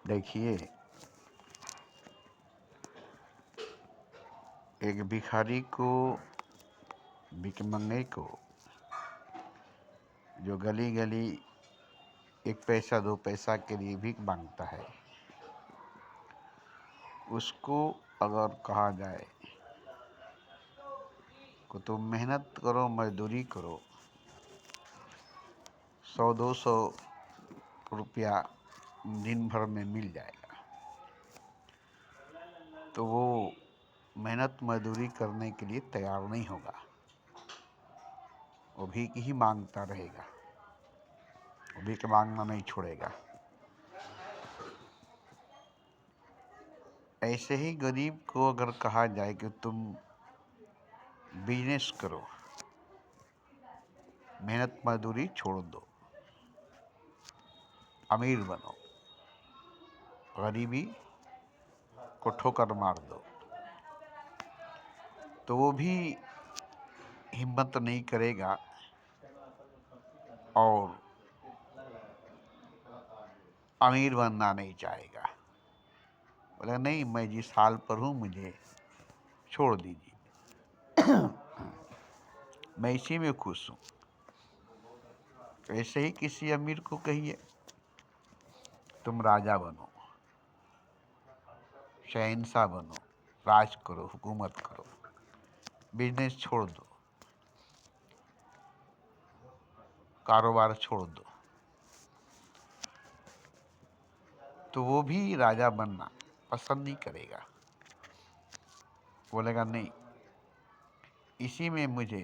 देखिए, एक भिखारी को, भिखमंगे को, जो गली गली एक पैसा दो पैसा के लिए भीख मांगता है, उसको अगर कहा जाए कि तुम मेहनत करो, मजदूरी करो, 100-200 रुपया दिन भर में मिल जाएगा, तो वो मेहनत मजदूरी करने के लिए तैयार नहीं होगा। वो भीख ही मांगता रहेगा, वो भीख मांगना नहीं छोड़ेगा। ऐसे ही गरीब को अगर कहा जाए कि तुम बिजनेस करो, मेहनत मजदूरी छोड़ दो, अमीर बनो, गरीबी को ठोकर मार दो, तो वो भी हिम्मत नहीं करेगा और अमीर बनना नहीं चाहेगा। बोला नहीं, मैं जिस हाल पर हूँ मुझे छोड़ दीजिए, मैं इसी में खुश हूँ। तो ऐसे ही किसी अमीर को कहिए तुम राजा बनो, शहंशाह बनो, राज करो, हुकूमत करो, बिजनेस छोड़ दो, कारोबार छोड़ दो, तो वो भी राजा बनना पसंद नहीं करेगा। बोलेगा नहीं, इसी में मुझे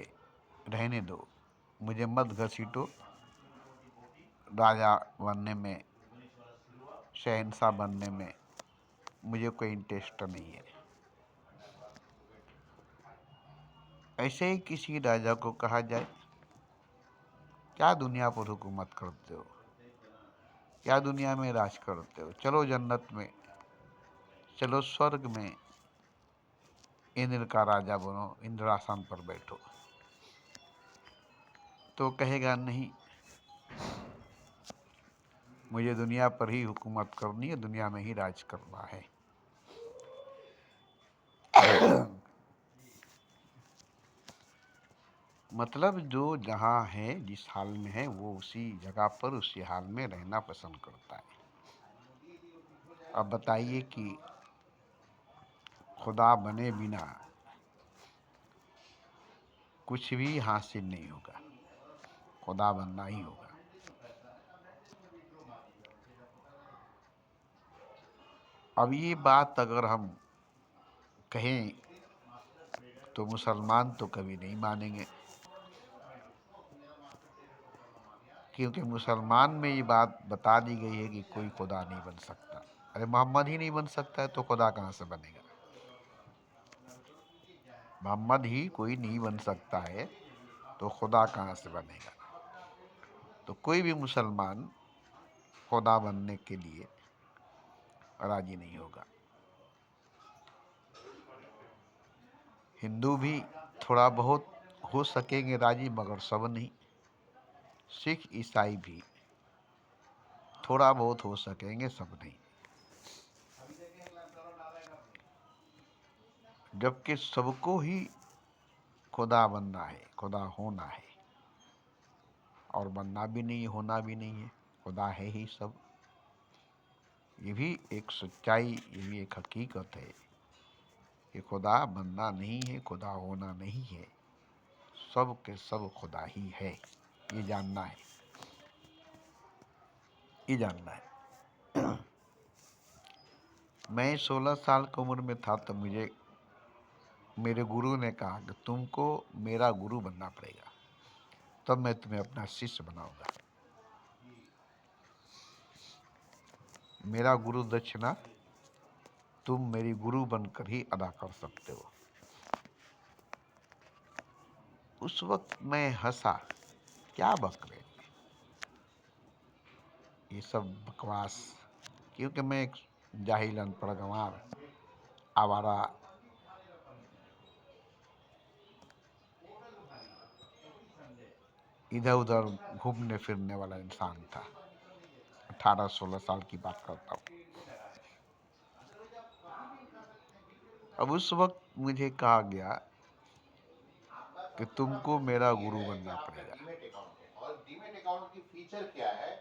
रहने दो, मुझे मत घसीटो, राजा बनने में, शहंशाह बनने में मुझे कोई इंटरेस्ट नहीं है। ऐसे ही किसी राजा को कहा जाए क्या दुनिया पर हुकूमत करते हो, क्या दुनिया में राज करते हो, चलो जन्नत में, चलो स्वर्ग में इंद्र का राजा बनो, इंद्रासन पर बैठो, तो कहेगा नहीं, मुझे दुनिया पर ही हुकूमत करनी है, दुनिया में ही राज करना है। मतलब जो जहाँ है, जिस हाल में है, वो उसी जगह पर उसी हाल में रहना पसंद करता है। अब बताइए कि खुदा बने बिना कुछ भी हासिल नहीं होगा, खुदा बनना ही होगा। अब ये बात अगर हम कहें तो मुसलमान तो कभी नहीं मानेंगे, क्योंकि मुसलमान में ये बात बता दी गई है कि कोई खुदा नहीं बन सकता। अरे मोहम्मद ही नहीं बन सकता है तो खुदा कहाँ से बनेगा? मोहम्मद ही कोई नहीं बन सकता है तो खुदा कहाँ से बनेगा? तो कोई भी मुसलमान खुदा बनने के लिए राजी नहीं होगा। हिंदू भी थोड़ा बहुत हो सकेंगे राजी, मगर सब नहीं। सिख ईसाई भी थोड़ा बहुत हो सकेंगे, सब नहीं। जबकि सबको ही खुदा बनना है, खुदा होना है, और बनना भी नहीं, होना भी नहीं है, खुदा है ही सब। ये भी एक सच्चाई, ये भी एक हकीकत है कि खुदा बनना नहीं है, खुदा होना नहीं है, सब के सब खुदा ही है। ये जानना है, ये जानना है। मैं 16 साल की उम्र में था तो मुझे मेरे गुरु ने कहा कि तुमको मेरा गुरु बनना पड़ेगा, तब मैं तुम्हें अपना शिष्य बनाऊंगा। मेरा गुरु दक्षिणा तुम मेरी गुरु बनकर ही अदा कर सकते हो। उस वक्त मैं हंसा, क्या बक रहे ये सब बकवास, क्योंकि मैं एक जाहिल, अनपढ़, गंवार, आवारा, इधर उधर घूमने फिरने वाला इंसान था। 18-16 साल की बात करता हूँ। अब उस वक्त मुझे कहा गया कि तुमको मेरा गुरु बनना पड़ेगा। डीमेट अकाउंट है और डीमेट अकाउंट की फीचर क्या है,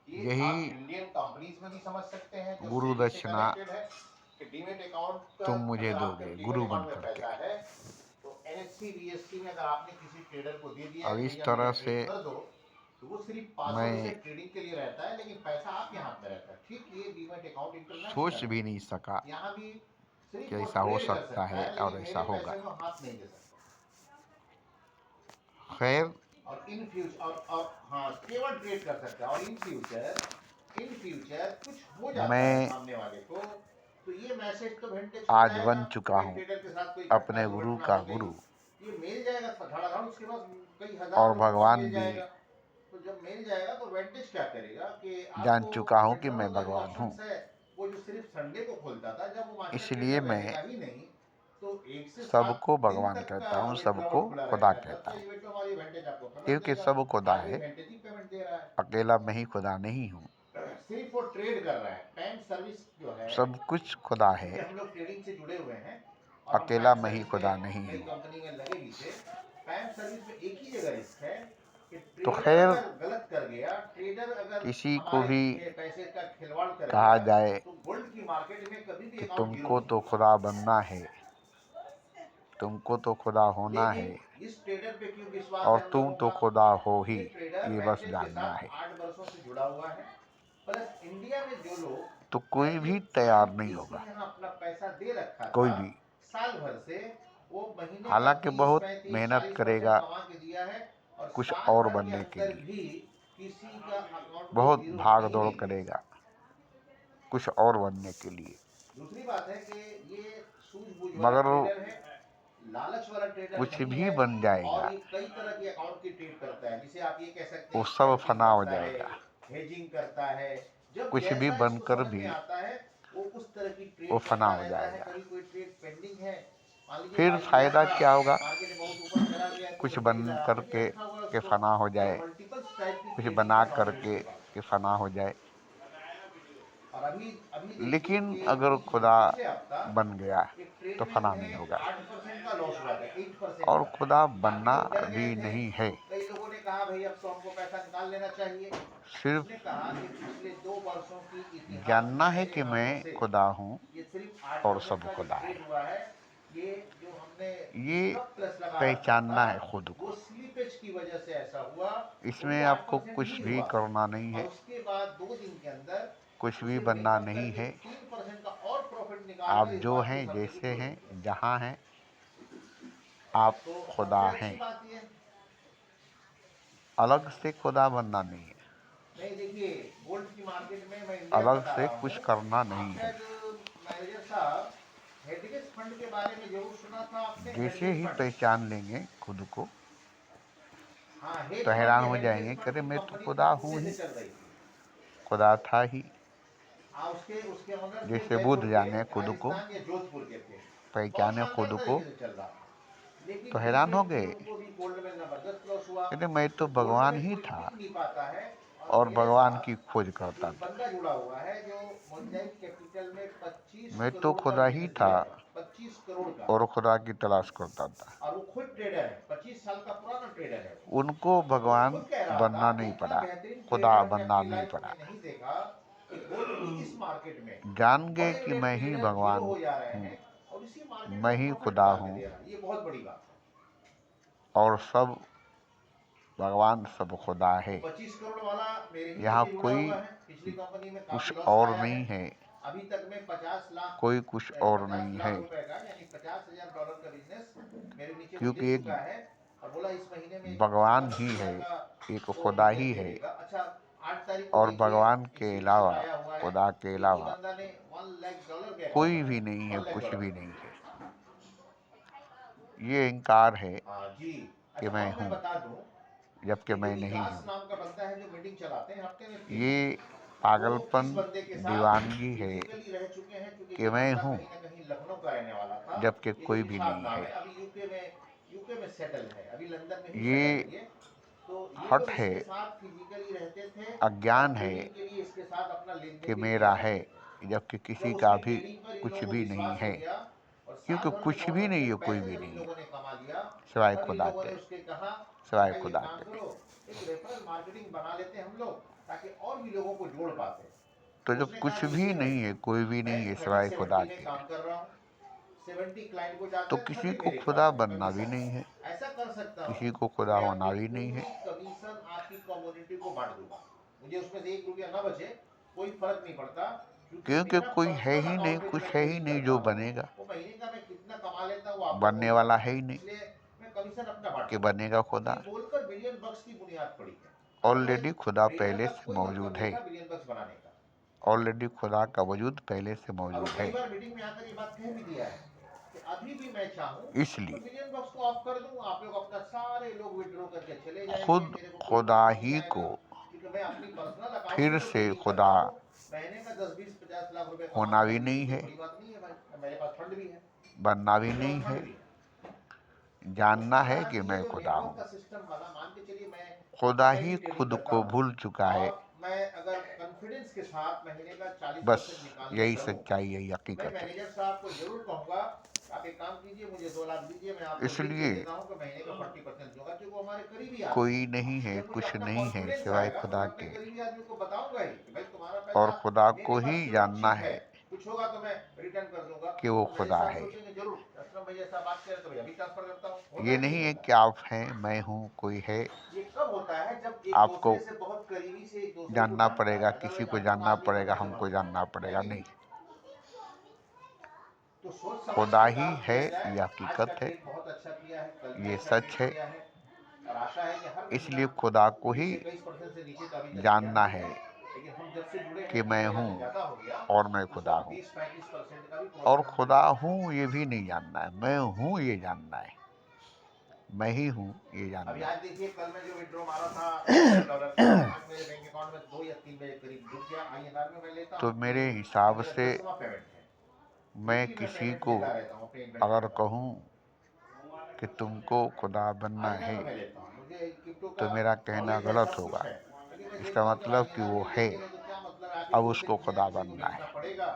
ये यही आप इंडियन कंपनीज में भी समझ सकते हैं जो गुरु सेबी से दक्षिणा कनेक्टेड है कि डीमेट अकाउंट का तुम मुझे अगर आपके दोगे डीमेट गुरु बन अकाउंट में करके। पैसा है तो एनएससी बीएससी में अगर आपने किसी ट्रेडर को दे दिया है अब कि इस भैया मुझे तरह से ट्रेड कर दो, तो वो सिर्फ पासवर्ड से मैं ट्रेडिंग के लिए रहता है, लेकिन पैसा आपके हाथ में रहता है। ठीक ये डीमेट अकाउंट सोच इंटरनेशनल भी है, नहीं सका यहाँ भी कि सिर्फ वो ऐसा हो ट्रेड कर सकता सकता है है, और लेकिन ऐसा मेरे होगा। पैसे में हाथ नहीं दे सकता। खैर, और इन फ्यूचर और हाँ केवल ट्रेड कर सकता है, और इन फ्यूचर कुछ हो जाता है मैं सामने वाले को तो ये मैसेज तो वेंटेज को आज जाएगा बन कि चुका भाई हूँ ट्रेडर के साथ कोई घटना अपने गुरु दुर्घटना का हो गई, गुरु, ये मिल जाएगा धड़ाधड़, उसके पास कई और हजार लोगों का भगवान मिल भी जाएगा। तो जब मिल जाएगा तो वेंटेज क्या करेगा कि जान आपको चुका हूँ कि मैं फेडरल का जो भगवान हूँ। ऑप्शन है वो जो सिर्फ संडे को खुलता था, जब वो मास्टर इसलिए ट्रेडर मैं रहेगा ही नहीं तो 1 से 7 सबको दिन भगवान तक का कहता हूँ, विड्रॉवल सबको खुला खुदा रहेगा, तब कहता हूँ, जाइए बेटो हमारी वेंटेज आपको समझ क्योंकि देगा। सब खुदा आज भी है। वेंटेज ही पेमेंट दे रहा है, अकेला मैं ही खुदा नहीं हूँ, सिर्फ वो ट्रेड कर रहा है। बैंक सर्विस जो है, सब कुछ खुदा क्योंकि है। हम लोग ट्रेडिंग से जुड़े हुए हैं और हम अकेला बैंक मैं ही सर्विस खुदा में नहीं कई हूँ। कंपनी में लगे भी थे। बैंक सर्विस में एक ही जगह रिस्क है कि तो ट्रेडर खैर, अगर गलत कर गया, ट्रेडर अगर किसी को हमारे भी पैसे का खिलवाड़ कर कहा गया, जाए तो गोल्ड की मार्केट में कभी भी कि अकाउंट जीरो तुमको नहीं तो होगा। खुदा बनना है, तुमको तो खुदा होना है, लेकिन इस ट्रेडर पे क्यों विश्वास और है हम तुम लोगों तो का? खुदा हो ही, ये ट्रेडर ये बस वेंटेज के जानना साथ है। 8 वर्षों से जुड़ा हुआ है। प्लस इंडिया में जो लोग तो कोई भी एक साल तैयार नहीं इसी होगा, यहाँ अपना पैसा दे रखा कोई था भी। साल भर से, वो महीने का हालांकि 30 बहुत 35 मेहनत 40% करेगा कमा के दिया है, और कुछ साल और भर के बनने के अंदर लिए, भी किसी का अकाउंट को बहुत जीरो भाग नहीं दौड़ देंगे। करेगा कुछ और बनने के लिए, दूसरी बात है कि ये सूझबूझ वाला मगर ट्रेडर है, लालच वाला ट्रेडर कुछ नहीं भी है। बन और जाएगा, ये कई तरह के अकाउंट की ट्रेड करता है, जिसे आप ये कह सकते वो हैं सब स्कैल्पिंग फना हो करता है, जाएगा। हेजिंग करता है। जब कुछ भी जैसा इसको बनकर समझ में भी आता है वो उस तरह की वो ट्रेड फना करता हो रहता है। जाएगा। कभी कोई ट्रेड पेंडिंग है, मान लीजिए फिर बाई किया फायदा था, क्या होगा? मार्केट बहुत ऊपर चला गया तो कुछ वो बन बेच रहा है, आपने भी करके रखा हुआ है के उसको। फना हो तो जाए, मल्टीपल टाइप की कुछ ट्रेडिंग बना का नॉलेज करके उसके पास के फना हो जाए। है। और अभी अभी देखिए लेकिन कि अगर बीच में खुदा पिछले हफ्ता बन गया एक ट्रेड तो में फना नहीं उन्हें होगा, 8% का लॉस हुआ था, 8% और का। खुदा काफी बनना लोग डर गए भी थे, नहीं है। कई लोगों ने कहा भाई अब तो हमको पैसा निकाल लेना चाहिए। सिर्फ उसने कहा कि पिछले 2 वर्षों की इतिहास जानना में है मेरे कि नॉलेज मैं से खुदा हूँ ये सिर्फ आठ और परसेंट सब का जो खुदा है। ट्रेड हुआ है, ये जो हमने ये स्टॉप प्लस लगा रखा था पहचानना है खुद वो को। स्लीपेज की वजह से ऐसा हुआ, वो इसमें तो आठ आपको परसेंट कुछ ही भी हुआ। करना नहीं और है, उसके बाद 2 दिन के अंदर कुछ भी उसे बनना मेकअप नहीं करके है। 3% का और प्रॉफिट आप निकालकर इस जो बात हैं, को जैसे सर्टिफिकेट हैं, हो गया। जहाँ हैं, आप तो खुदा सबसे अच्छी हैं। बात ये है, अलग से खुदा बनना नहीं है, नहीं देखिए गोल्ड की मार्केट में मैं इंडिया अलग बता से रहा कुछ हूँ। करना आप नहीं है। शायद मैनेजर साहब हेरिटेज फंड के बारे में जरूर सुना था आपने, जैसे हेरिटेज ही फंड। पहचान लेंगे खुद को हाँ तो हेज फंड हैरान या हो हेरिटेज जाएंगे, फंड करे की मैं तो कंपनी खुदा तब हूँ पुणे से ही, चल रही थी। खुदा था ही। हाँ उसके उसके ऑनर थे जैसे जयपुर बुद्ध के, जाने खुद को, राजस्थान या जोधपुर के थे। बहुत पहचाने शानदार खुद को, तरीके से चल रहा था, लेकिन तो हैरान बीच हो में फिर गए, उनको भी गोल्ड में जबरदस्त लॉस हुआ। कहते मैं तो तो गोल्ड भगवान में ही कोई था टिक नहीं पाता है। और और मेरे भगवान की साथ खोज करता एक था। बंदा जुड़ा हुआ है जो मोजाइक कैपिटल में 25 मैं तो करोड़ का खुदा ही बिजनेस था दिया है, 25 करोड़ का। और खुदा की तलाश करता था। और वो खुद ट्रेडर है, 25 साल का पुराना ट्रेडर है उनको वो भगवान खुद कह रहा था बनना कि नहीं इतना पड़ा, बेहतरीन खुदा ट्रेडर मैं बनना अपनी नहीं लाइफ पड़ा। में नहीं देखा कि गोल्ड की इस मार्केट में जान गए बड़े कि बड़े मैं ही ट्रेडर जीरो भगवान हो जा रहे हूँ, हैं और इसी मार्केट मैं में ही प्रॉफिट खुदा निकाल के हूँ, दे रहा है। ये बहुत बड़ी बात है। और सब भगवान सब खुदा वो है। 25 करोड़ वाला मेरे ही यहाँ नीचे जुड़ा कोई हुआ है, पिछली कंपनी में कुछ काफी लॉस और खाया है। नहीं है, अभी तक में 50 लाख कोई कुछ और 50 नहीं है, लाख रुपए का यानी $50,000 का बिजनेस मेरे नीचे वो दे क्योंकि एक चुका है। और बोला इस महीने में भगवान ही 15-20 है, हजार का एक वो खुदा बिजनेस ही दे है, देगा। अच्छा 8 तारीख को और देखिए भगवान के इंस्टीट्यूशन अलावा, आया हुआ है, खुदा के एक ही अलावा बंदा ने $1 लाख के अकाउंट कोई भी बनाया, नहीं है, कुछ $1 लाख भी का। नहीं है। ये इनकार है हाँ जी। कि अच्छा मैं और मैं हूँ, बता दूं जबकि कि जो मैं नहीं विकास हूँ। नाम का बंदा है जो मीटिंग चलाते हैं हफ्ते में 3 दिन, ये वो पागलपन, इस बंदे के साथ दीवानगी है फिजिकली रह चुके हैं, क्योंकि कि ये मैं बंदा हूँ, कहीं ना कहीं लखनऊ का रहने वाला था। जबकि ये जो कोई भी निषाद नहीं नाम है। है अभी यूके में सेटल है, अभी लंदन में ही सेटल ये है ये। तो ये हठ लोग है, इसके साथ फिजिकली रहते थे और अज्ञान है, ट्रेडिंग के लिए इसके साथ कि मेरा है, जबकि किसी जब का उसकी भी ट्रेडिंग पर इन कुछ लोगों को भी नहीं विश्वास हो है, गया और क्योंकि साल भर में कुछ भी बहुत नहीं अच्छे है, कोई भी पैसे इन नहीं है लोगों ने कमा लिया। सिवाय तब इन खुदा लोगों ने के, उसके कहा सिवाय भाई एक खुदा काम के। करो, एक रेफरल मार्केटिंग बना लेते हैं हम लोग, ताकि और भी लोगों को जोड़ पाते। तो जब उसने कहा कुछ भी देखिए भाई, नहीं है, कोई भी मैं नहीं है 30 सिवाय खुदा 70 में के, काम कर रहा हूँ, 70 क्लाइंट को तो जाते हैं, किसी 30 को मेरे को खुदा आते हैं बनना भी कमीशन। नहीं है, ऐसा कर सकता हूँ किसी को कि खुदा मैं होना अपनी भी नहीं पूरी है। कमीशन आपकी कम्युनिटी को बांट दूंगा, मुझे उसमें से 1 रुपया ना बचे, कोई फर्क नहीं पड़ता, क्योंकि क्योंकि मेरा कोई है पर्सनल ही नहीं, अकाउंट में जो कुछ मैं है ही ट्रेडिंग नहीं करता जो हूँ, बनेगा, वो महीने का मैं कितना कमा लेता हूँ वो आप लोग को बनने नहीं वाला पता, है ही नहीं इसलिए मैं कमीशन अपना बांट कि दूंगा। बनेगा ये खुदा। बोलकर बिलियन बक्स की बुनियाद पड़ी है। ऑलरेडी अदरवाइज खुदा ट्रेडर पहले का से कोई मतलब मौजूद नहीं है, था बिलियन बक्स बनाने का। ऑलरेडी खुदा का वजूद पहले से और वो मौजूद कई है। बार मीटिंग में आकर ये बात कह भी दिया है कि अभी भी मैं चाहूँ तो इसलिए बिलियन बक्स को ऑफ कर दूं, आप लोग अपना सारे लोग विड्रॉ करके चले जाएंगे, खुद मेरे को कोई खुदा फर्क नहीं ही आएगा, को क्योंकि मैं अपनी पर्सनल अकाउंट फिर से जो से ट्रेडिंग कर खुदा रहा हूँ, महीने का 10 20 50 लाख रुपए होना कमाऊंगा, भी तो ये नहीं कोई है, बड़ी बात नहीं है भाई, मेरे पास फंड भी है, बनना भी मेरे नहीं पास है। फंड भी है। तो जानना है हालांकि कि ये मैं जो खुदा नेटवर्क हूँ। का सिस्टम वाला, मान के चलिए मैं खुदा ही कहीं ट्रेडिंग खुद करता को हूँ भूल चुका है। और मैं अगर कॉन्फिडेंस के साथ महीने का बस 40% निकालने यही चलूं, सच्चाई, यही मैं हकीकत है। मैनेजर साहब को जरूर कहूंगा आप एक काम कीजिए, मुझे 2 लाख दीजिए, मैं आपको लिख के इसलिए देता हूँ कि महीने का 40% दूंगा, क्योंकि वो हमारे करीबी आदमी कोई है। नहीं है, जब मुझे कुछ अपना नहीं है कॉन्फिडेंस सिवाय आएगा तो खुदा मैं अपने के, करीबी आदमी को बताऊंगा ही कि भाई तुम्हारा और पैसा खुदा मेरे को पास ही जानना सुरक्षित है, है कुछ होगा तो मैं रिटर्न कर दूंगा। कि वो तो मेरे खुदा साथ है। सोचेंगे जरूर असलम भैया ऐसा बात करें तो भैया अभी ट्रांसफर करता हूँ, होता ये है कि नहीं नहीं है होता कि है? आप हैं, मैं हूँ, कोई है। ये कब होता है? जब एक आपको दूसरे से बहुत करीबी से एक दूसरे को जानना जानता पड़ेगा, है, किसी अदरवाइज को अनोखा जानना आदमी पड़ेगा, बनने से हमको बनता जानना है पड़ेगा कि नहीं? नहीं। तो सोच समझ खुदा के ही काम है, किया जाए। ये आज का हकीकत है, ट्रेड बहुत अच्छा किया है, कल भी ये अच्छा सच ट्रेड है। किया है, और आशा है कि हर महीना इसलिए खुदा को 20 ही से 21% से नीचे तो अभी तक गया जानना नहीं है है, लेकिन हम जब से जुड़े कि हैं 3 मैं महीना हूँ से ज़्यादा हो गया, और मैं इस खुदा वक्त हूँ। 20-35% का भी और प्रॉफिट हमको खुदा दिख रहा है। हूँ ये भी नहीं जानना है, मैं हूँ ये जानना है, मैं ही हूँ ये अभी जानना आज है। देखिए, कल मैं जो विड्रॉ मारा था $1,000 का, आज मेरे बैंक अकाउंट में 2 या 3 बजे करीब डूब गया। INR में मैं लेता तो हूँ, मेरे ये हिसाब मेरा से 10वां पेमेंट है। मैं वीकली मैं किसी पेमेंट को लेता रहता हूँ अपने अगर इन्वेस्टमेंट का। कहूँ कि तुमको खुदा बनना INR है, में मैं लेता हूँ, मुझे क्रिप्टो तो का मेरा कहना नॉलेज है, गलत सब कुछ होगा। है, लेकिन मैं इसका देखता हूँ जब मतलब कि INR वो में है, लेंगे नहीं तो क्या मतलब है? आप ही अब बोल के उसको दिखाएं, खुदा किसी को बनना बेचना है। पड़ेगा,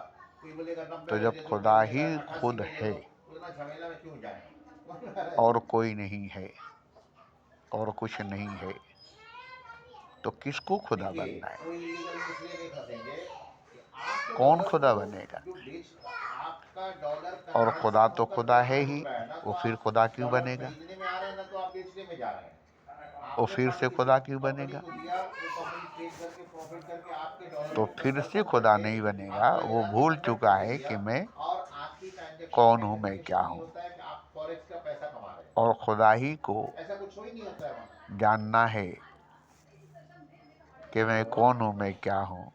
कोई बोलेगा 90 तो में जब दे दो, कोई खुदा ही बोलेगा 88 खुद में दे है दो, उतना झमेला में क्यों जाए? और कोई नहीं है और कुछ नहीं है, तो किसको खुदा देखिए, बनना है? कोई इलीगल में इसलिए नहीं फंसेंगे कि आपके कौन डॉलर खुदा को बनेगा? जो बेच, आपका डॉलर और खुदा कन्वर्शन तो होकर खुदा है नुकसान ही, हो रहा है ना, तो वो फिर आप खुदा क्यों डॉलर बनेगा? खरीदने में आ रहे हैं ना, तो आप बेचने में जा रहे हैं। वो आपने फिर फंड से किसी खुदा क्यों कंपनी बनेगा? को दिया, वो कंपनी ट्रेड करके प्रॉफिट करके आपके डॉलर तो को फिर से कन्वर्शन खुदा करके नहीं बनेगा, आपको वो INR में भूल कन्वर्ट चुका करके है दिया, कि मैं और आपकी ट्रांजैक्शन कौन में हूँ, मैं क्या कैलकुलेशन नहीं हूँ। होता है कि आप फॉरेक्स का पैसा कमा रहे हैं। और खुदा ही को ऐसा कुछ हो ही नहीं होता है वहाँ। जानना है कि मैं कौन हूँ, मैं क्या हूँ।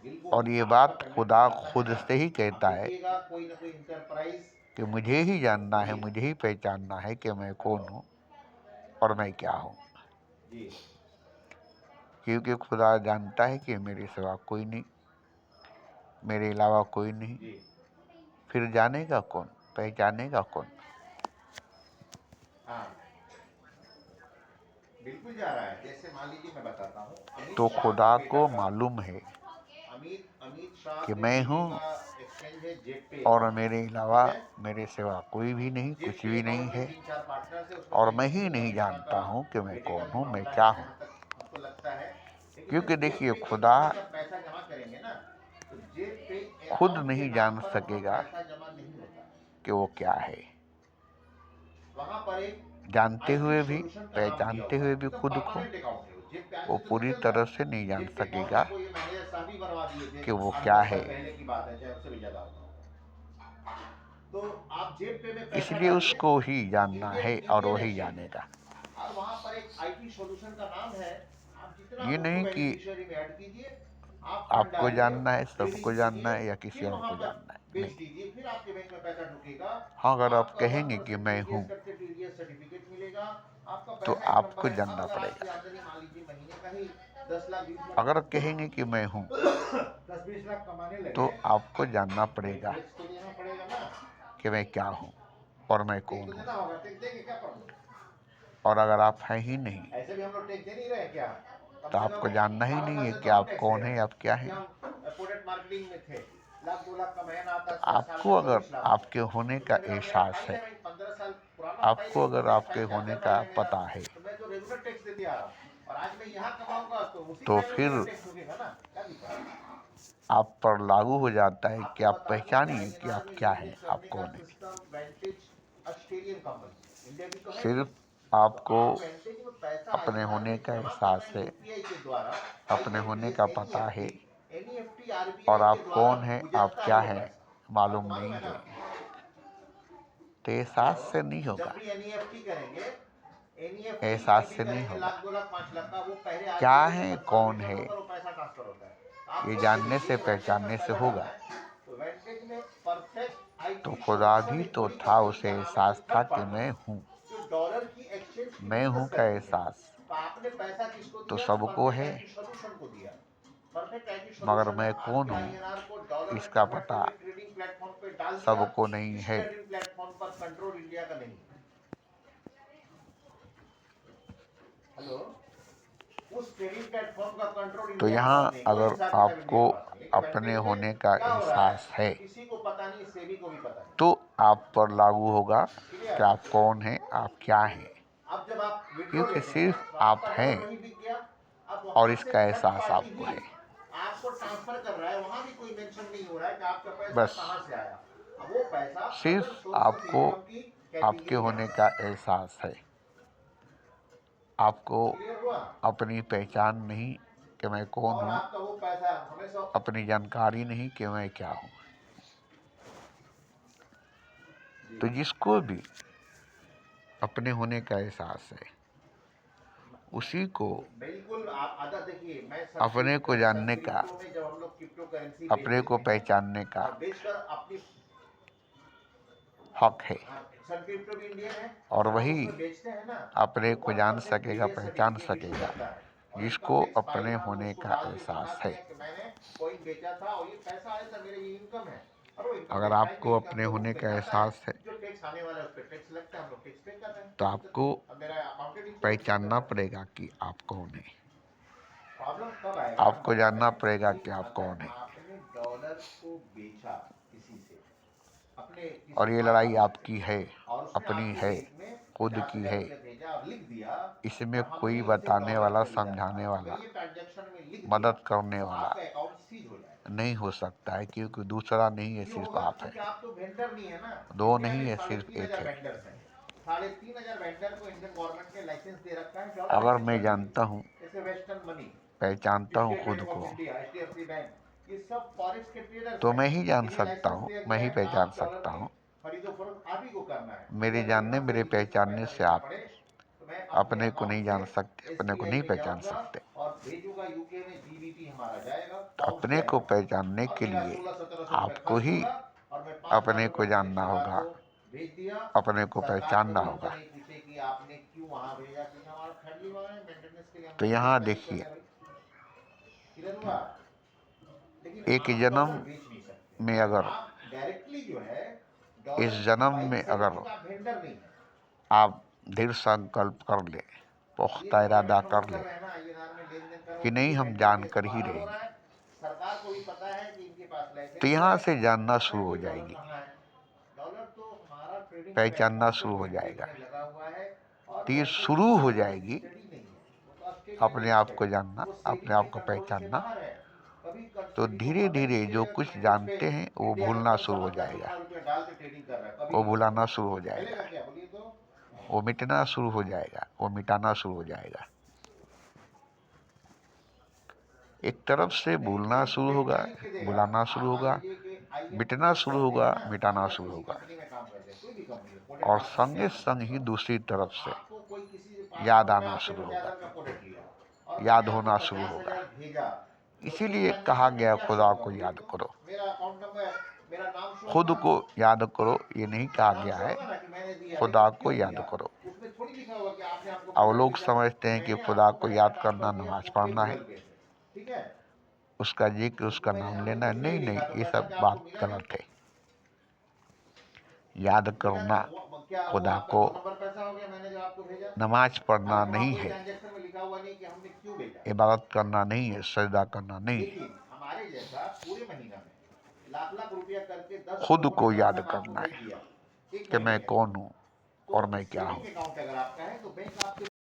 बिल्कुल, और ये आपका बात पेमेंट खुदा जाता है खुद ना, से ही अब कहता है देखिएगा कोई ना कोई इंटरप्राइज। कि मुझे ही जानना है, जी मुझे ही पहचानना है कि मैं कौन हूँ और मैं क्या हूँ। जी क्योंकि खुदा जानता है कि मेरे सिवा कोई नहीं, मेरे अलावा कोई नहीं, जी फिर जानेगा कौन, पहचानेगा कौन? हाँ, बिल्कुल जा रहा है। जैसे मान लीजिए मैं बताता हूँ, अमित तो शाह के खुदा बेटा को का, मालूम है अमित शाह कि के मैं बेटे हूँ का एक्सचेंज है जेपे और अकाउंट, मेरे ठीक अलावा है? मेरे सिवा कोई भी नहीं, कुछ जेपे भी नहीं अकाउंट में है। 3-4 पार्टनर्स है, उसमें और कहीं मैं ना ही कहीं नहीं अमित शाह जानता का हूँ कि मैं बेटे का कौन भी हूँ, मैं मामला क्या है, हूँ। जहाँ तक हमको लगता है। लेकिन क्योंकि जब देखिए, जेपे खुदा अकाउंट में जब पैसा जमा करेंगे ना, तो जेपे खुद अकाउंट के नहीं नाम जान पर वहाँ सकेगा पैसा जमा नहीं होता है। कि वो क्या है। वहाँ पर एक जानते आईटी हुए भी, सॉल्यूशन का नाम दिया पहचानते हुआ हुए है, भी एकदम खुद को, परमानेंट अकाउंट है वो, जेब पे आज वो से तो नहीं पूरी चल रहा तरह से नहीं है। जान जेब पे अकाउंट सकेगा हमको ये मैनेजर साहब ही बनवा दिए थे, कि वो आठ क्या दस है। साल पहले की बात है, चाहे उससे भी ज्यादा होगा। तो आप जेब पे में पैसा इसलिए डालिए, उसको ही जानना इंडियन है और इंडियन वही एक्सचेंज है, जानेगा। और वहां पर एक आईटी सॉल्यूशन का नाम है। आप जितना ये उसको नहीं कि बेनिफिशियरी में ऐड कीजिए, आप फंड आपको डालिए, जानना है, ट्रेडिंग सबको जानना कीजिए, है या किसी फिर और वहां को पर जानना है, बेच नहीं। दीजिए, फिर आपके बैंक में पैसा ढुकेगा। हाँ, अगर आप आपका कहेंगे कि 1% मैं हूँ, टीडीएस कट के टीडीएस सर्टिफिकेट मिलेगा। आपका तो पैसा एक नंबर आपको है। अब जानना अगर आपकी पड़ेगा। आमदनी मान लीजिए महीने का ही 10 लाख 20 लाख अगर कहेंगे कि मैं हूँ, 10-20 लाख कमाने तो लगे, आपको जानना तो भाई पड़ेगा टैक्स तो देना पड़ेगा ना। कि मैं क्या हूँ और मैं टैक्स कौन तो हूँ। देना होगा, टैक्स देंगे क्या प्रॉब्लम? और अगर आप हैं ही नहीं, ऐसे भी हम लोग टैक्स दे नहीं रहे क्या? कम तो से कम आपको जानना ही नहीं है 12% कि तो हम आप टैक्स दे कौन रहे हैं, हैं, आप क्या क्योंकि हैं। हम फंडिंग में थे, लाख 2 लाख का महीना आता है, 7 साल आपको में अगर 24 लाख हो आपके गया। होने तो का मेरा एहसास फाइल है, है, मैं 15 साल पुराना फाइल, आपको अगर इनकम टैक्स आपके फाइल होने चलता का रहा है मेरा, पता है, तो मैं तो रेगुलर टैक्स देते आ रहा हूँ, और आज मैं यहाँ कमाऊंगा तो उसी तो टाइम में मेरा फिर टैक्स लगेगा ना, क्या दिक्कत है? आप पर लागू हो जाता है कि आपको आप बता दूं कि पहचानिए कि आईएनआर आप में क्या लेन देन हैं, आप करने का कौन हैं। सिस्टम वेंटेज ऑस्ट्रेलियन कंपनी, इंडिया की तो है नहीं। सिर्फ तो आपको आप वेंटेज में पैसा अपने आईएनआर होने में का जमा करना एहसास है है, यूपीआई के द्वारा। आई अपने कैन होने रेज का पता है, एनईएफटी, एनईएफटी और आरबीआई के आप द्वारा कौन हैं, आप गुजरता क्या है वो हैं, पैसा। बात मालूम तो मालूम नहीं है ना है, आपको? तो हेलो, एहसास से नहीं जब होगा। भी एनईएफटी करेंगे, एनईएफटी एहसास जब भी से नहीं करेंगे होगा। लाख 2 लाख 5 लाख का, वो पहले क्या आरबीआई से है, कौन कंफर्मेशन है, होकर वो पैसा ट्रांसफर होता है। आप ये सोच के जानने से देखिए, वेंटेज में पहचानने से पैसा होगा। डालना है तो वेंटेज में परफेक्ट तो आईटी खुदा सॉल्यूशन भी एक तो बड़ी था, कंपनी उसे का नाम है, एहसास एक था थर्ड कि पार्टी मैं हूँ। जो डॉलर की एक्सचेंज की मैं हूँ बिजनेस का करती है। एहसास तो आपने पैसा किसको तो दिया? सबको परफेक्ट है, आईटी सॉल्यूशन को दिया। परफेक्ट आईटी मगर सॉल्यूशन ने मैं कौन आपके हूँ आईएनआर को डॉलर में इसका कन्वर्ट पता करके ट्रेडिंग प्लेटफॉर्म पे डाल दिया। सबको नहीं इस है। ट्रेडिंग प्लेटफॉर्म पर कंट्रोल इंडिया का नहीं है। हेलो, उस ट्रेडिंग प्लेटफॉर्म का कंट्रोल तो इंडिया के पास यहाँ नहीं, कोई अगर हिसाब किताब इंडिया आपको के पास नहीं। लेकिन अपने वेंटेज में होने का क्या हो रहा है एहसास है, किसी को पता नहीं, सेबी को भी पता नहीं। तो आप पर लागू होगा कि क्लियर? आप कौन हैं, आप क्या हैं, अब जब आप विड्रॉ क्योंकि लेते हैं सिर्फ तो आप आपका डॉलर हैं वहीं बिक गया। अब और वहां से इसका थर्ड एहसास पार्टी आपको भी है। आपको ट्रांसफर कर रहा है, वहां भी कोई मेंशन नहीं हो रहा है कि आपका पैसा बस कहां से आया। अब वो पैसा अदर सिर्फ सोर्स ऑफ आपको इनकम की आपके कैटेगरी में होने आता का है। एहसास है। आपको क्लियर हुआ? अपनी पहचान नहीं कि मैं कौन और हूँ, आपका वो पैसा हमेशा अपनी जानकारी नहीं कि मैं क्या हूँ। तो जिसको भी अपने होने का एहसास है, उसी को बिल्कुल। आप आधा देखिए, मैं अपने को सन जानने का, क्रिप्टो में जब हम लोग क्रिप्टो करेंसी बेच अपने को देते हैं पहचानने का और बेचकर अपनी, हक है। सन क्रिप्टो भी इंडियन है, और जब हम वही उसमें बेचते हैं ना अपने तो को जान 1% सकेगा, बीएस पहचान सर्टिफिकेट इशू सकेगा, करता है, और इनकम जिसको टैक्स फाइल अपने में हम होने उसको का डाल के एहसास दिखाते है। हैं कि मैंने कॉइन बेचा था और ये पैसा आया था, मेरे ये इनकम है। और वो इनकम अगर टैक्स फाइल में आपको इनकम अपने के रूप होने में का जाता है। एहसास है, जो टैक्स आने वाला है उस पर टैक्स लगता है, हम लोग टैक्स पे कर रहे हैं, तो कोई दिक्कत नहीं। आपको अब मेरा अकाउंटेंट इंश्योरेंस चल पहचानना रहा है। पड़ेगा कि आप कौन हैं। प्रॉब्लम कब आएगा हम आपको बता रहे जानना हैं पड़ेगा कि कि आप अगर कौन हैं। आपने डॉलर को बेचा किसी से, अपने और किसी ये खास लड़ाई आदमी से, आपकी है, और उसने अपनी आपके है, बैंक में खुद 50 की हजार है। रुपया भेजा और लिख दिया, इसमें और कोई हमने इसे बताने डॉलर वाला, खरीदा था, समझाने अगर वाला, ये ट्रांजैक्शन में लिख दिया मदद करने तो वाला आपका अकाउंट सीज हो जाएगा। नहीं हो सकता है, क्योंकि दूसरा नहीं है, क्यों सिर्फ होगा? आप है। क्योंकि आप तो वेंडर नहीं है ना। दो इंडिया नहीं में है, साढ़े सिर्फ तीन एक हजार है। वेंडर्स हैं। 3,500 वेंडर को इंडियन गवर्नमेंट ने लाइसेंस दे रखा है डॉलर अगर एक्सचेंज मैं करने के जानता हूँ, लिए, जैसे वेस्टर्न मनी, पहचानता हूँ स्टेट खुद बैंक ऑफ को, इंडिया, एचडीएफसी बैंक, ये सब फॉरेक्स के ट्रेडर्स तो हैं। मैं ही जान इन्हें सकता लाइसेंस हूँ, दे मैं दिया ही है, पहचान आप डॉलर सकता की हूँ। खरीदो फरोख्त आप ही को करना है। मेरे मुझे अगर जानने, यहाँ से मेरे विदेश में पहचानने पैसा से भेजना आप पड़े तो मैं अपने अपने को अकाउंट नहीं से जान सकते, अपने को एसबीआई नहीं में पहचान जाऊंगा सकते। और भेजूंगा, यूके में जीबीपी हमारा जाएगा, तो पाउंड्स अपने को जाएगा, पहचानने और के मेरा लिए 1600-1700 रुपया आपको खर्च ही होगा, और मैं 5 लाख अपने को रुपया अपने जानना रिश्तेदार होगा, को भेज दिया। अपने को सरकार पहचानना कभी हमसे होगा। नहीं पूछे कि आपने क्यों वहां भेजा, क्योंकि हमारा फैमिली वहां है, मेंटेनेंस के लिए हम तो वहीं यहाँ वैल्यू कर देखिए, रहे हैं भाई। क्लियर हुआ? लेकिन एक आप डॉलर जन्म बेच नहीं सकते। में अगर, आप डायरेक्टली जो है इस डॉलर की जन्म बाइंग में सेलिंग अगर का वेंडर नहीं है। आप दृढ़ संकल्प कर ले, ये पुख्ता जो इरादा पेमेंट हम कर लोग कर ले रहे हैं ना आईएनआर में लेन देन कर रहे हैं, कि वो नहीं, किसी हम वेंडर जान के कर ही द्वारा हो रहा रहेंगे, है। सरकार को भी पता है कि इनके पास तो लाइसेंस है, यहाँ से जानना पता है शुरू हो कि डॉलर जाएगी, कहाँ है। डॉलर तो हमारा ट्रेडिंग पहचानना प्लेटफॉर्म पे शुरू हो वेंटेज जाएगा। में लगा हुआ है, और तो ये वेंटेज शुरू हो हमारी जाएगी, स्टडी नहीं है, वो तो ऑस्ट्रेलियन अपने आप रजिस्टर्ड को है, जानना, वो अपने सेबी के आप को कंट्रोल से पहचानना। बाहर है। कभी तो सेबी को धीरे पता ही धीरे नहीं जो चलेगा कि कुछ वेंटेज पे जानते हैं वो इंडिया का भूलना कौन सा शुरू हो बंदा जाएगा, कितना रुपया डाल के ट्रेडिंग कर रहा है, कभी वो नहीं चलेगा। भुलाना शुरू हो चलेगा जाएगा, क्या बोलिए तो? वो मिटना शुरू हो जाएगा, वो मिटाना शुरू हो जाएगा। एक तरफ से नहीं, भूलना एक शुरू पेपर होगा, लिख के देगा। भुलाना शुरू आप मान होगा, लीजिए कि मिटना आईएफएस शुरू करते होगा, हैं ना, मान मिटाना लो आप शुरू किसी होगा। कंपनी में काम करते हैं, कोई भी कंपनी, और प्रोडक्ट मार्केटिंग संगे क्या संग ही दूसरी तरफ से आपको कोई किसी से बात, याद मान मैं आना आपसे शुरू 50,000 होगा, का प्रोडक्ट लिया और मैंने याद आपको होना शुरू होगा। 50,000 भेजा, तो उस इसीलिए कहा ट्रांजैक्शन में गया, क्या शो खुदा होगा को बोलिए याद तो? करो, मेरा अकाउंट नंबर, मेरा नाम शो खुद होगा। को याद करो, ये नहीं कहा नाम गया शो है, होगा ना कि मैंने दिया, खुदा लेकिन को क्यों याद दिया? करो। उसमें थोड़ी लिखा होगा कि आपने हमको अब प्रोडक्ट लोग भेजा। समझते हैं कि मैंने खुदा आपको को पैसा याद करना ट्रांसफर किया नमाज फोन पे, पढ़ना है, गूगल पे से, ठीक है। उसका जिक्र, उसको उसका मैंने नाम हमने लेना है। कुछ नहीं नहीं नहीं, लिखा, तो ये पैसा सब क्या आपको बात मिला नहीं? गलत है। याद मिला करना नहीं, वो क्या वो खुदा आपका को, 2 नंबर पैसा हो गया मैंने जो आपको भेजा? नमाज पढ़ना हालांकि वहां नहीं कोई है, ट्रांजैक्शन में लिखा हुआ नहीं कि हमने क्यों भेजा। इबादत करना नहीं है, सजदा करना नहीं है। लेकिन हमारे जैसा पूरे महीना में लाख लाख रुपया करके 10 खुद करोड़ को का याद धन आपको करना भेज है दिया एक कि महीने मैं में, कौन हूँ तो और मैं क्या हूँ। सेविंग अकाउंट अगर आपका है तो बैंक आपके